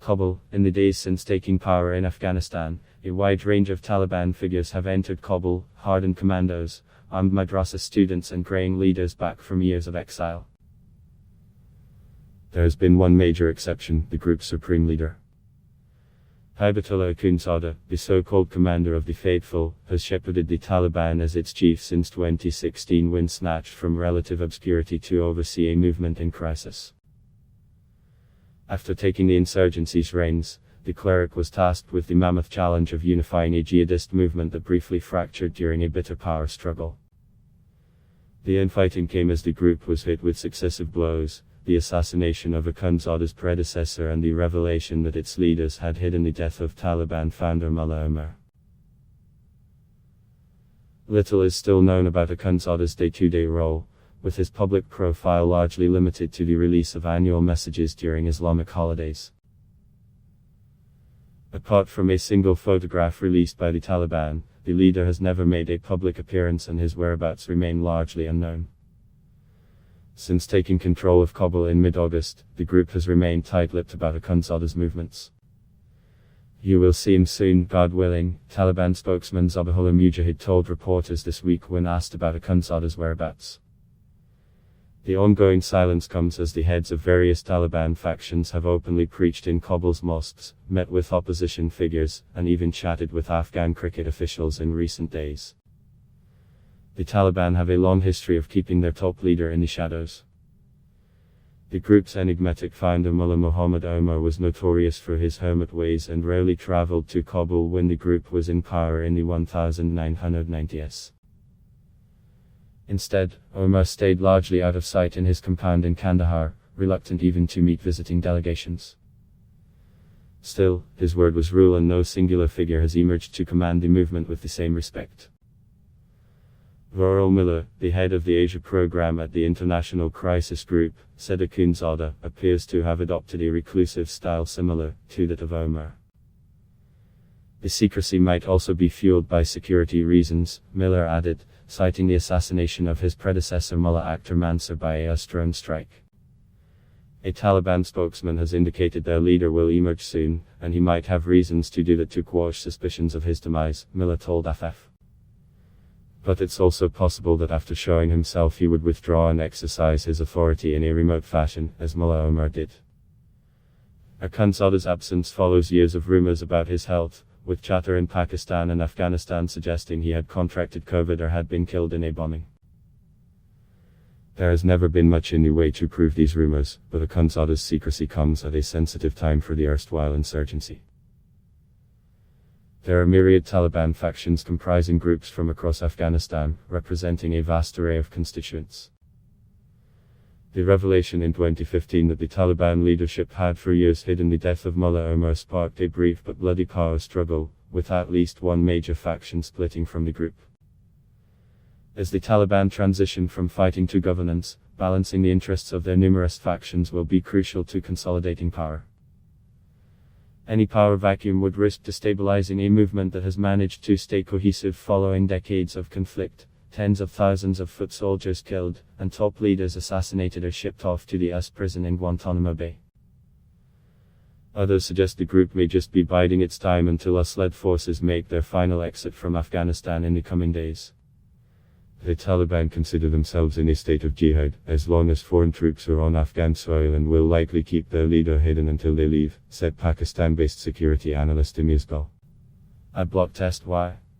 Kabul. In the days since taking power in Afghanistan, a wide range of Taliban figures have entered Kabul, hardened commandos, armed madrassa students and graying leaders back from years of exile. There has been one major exception: the group's supreme leader. Hibatullah Akhundzada, the so-called commander of the faithful, has shepherded the Taliban as its chief since 2016, when snatched from relative obscurity to oversee a movement in crisis. After taking the insurgency's reins, the cleric was tasked with the mammoth challenge of unifying a jihadist movement that briefly fractured during a bitter power struggle. The infighting came as the group was hit with successive blows: the assassination of Akhundzada's predecessor and the revelation that its leaders had hidden the death of Taliban founder Mullah Omar. Little is still known about Akhundzada's day-to-day role, with his public profile largely limited to the release of annual messages during Islamic holidays. Apart from a single photograph released by the Taliban, the leader has never made a public appearance and his whereabouts remain largely unknown. Since taking control of Kabul in mid-August, the group has remained tight-lipped about Akhundzada's movements. "You will see him soon, God willing," Taliban spokesman Zabihullah Mujahid told reporters this week when asked about Akhundzada's whereabouts. The ongoing silence comes as the heads of various Taliban factions have openly preached in Kabul's mosques, met with opposition figures, and even chatted with Afghan cricket officials in recent days. The Taliban have a long history of keeping their top leader in the shadows. The group's enigmatic founder Mullah Muhammad Omar was notorious for his hermit ways and rarely traveled to Kabul when the group was in power in the 1990s. Instead, Omar stayed largely out of sight in his compound in Kandahar, reluctant even to meet visiting delegations. Still, his word was rule and no singular figure has emerged to command the movement with the same respect. Varol Miller, the head of the Asia program at the International Crisis Group, said Akhundzada appears to have adopted a reclusive style similar to that of Omar. The secrecy might also be fueled by security reasons, Miller added, citing the assassination of his predecessor Mullah Akhtar Mansur by a drone strike. A Taliban spokesman has indicated their leader will emerge soon, and he might have reasons to do that to quash suspicions of his demise, Miller told AFF. But it's also possible that after showing himself he would withdraw and exercise his authority in a remote fashion, as Mullah Omar did. Akhundzada's absence follows years of rumors about his health, with chatter in Pakistan and Afghanistan suggesting he had contracted COVID or had been killed in a bombing. There has never been much in the way to prove these rumors, but Akhundzada's secrecy comes at a sensitive time for the erstwhile insurgency. There are myriad Taliban factions comprising groups from across Afghanistan, representing a vast array of constituents. The revelation in 2015 that the Taliban leadership had for years hidden the death of Mullah Omar sparked a brief but bloody power struggle, with at least one major faction splitting from the group. As the Taliban transition from fighting to governance, balancing the interests of their numerous factions will be crucial to consolidating power. Any power vacuum would risk destabilizing a movement that has managed to stay cohesive following decades of conflict, tens of thousands of foot soldiers killed, and top leaders assassinated or shipped off to the US prison in Guantanamo Bay. Others suggest the group may just be biding its time until US-led forces make their final exit from Afghanistan in the coming days. The Taliban consider themselves in a state of jihad, as long as foreign troops are on Afghan soil, and will likely keep their leader hidden until they leave, said Pakistan-based security analyst Imizgal. At Block Test Y.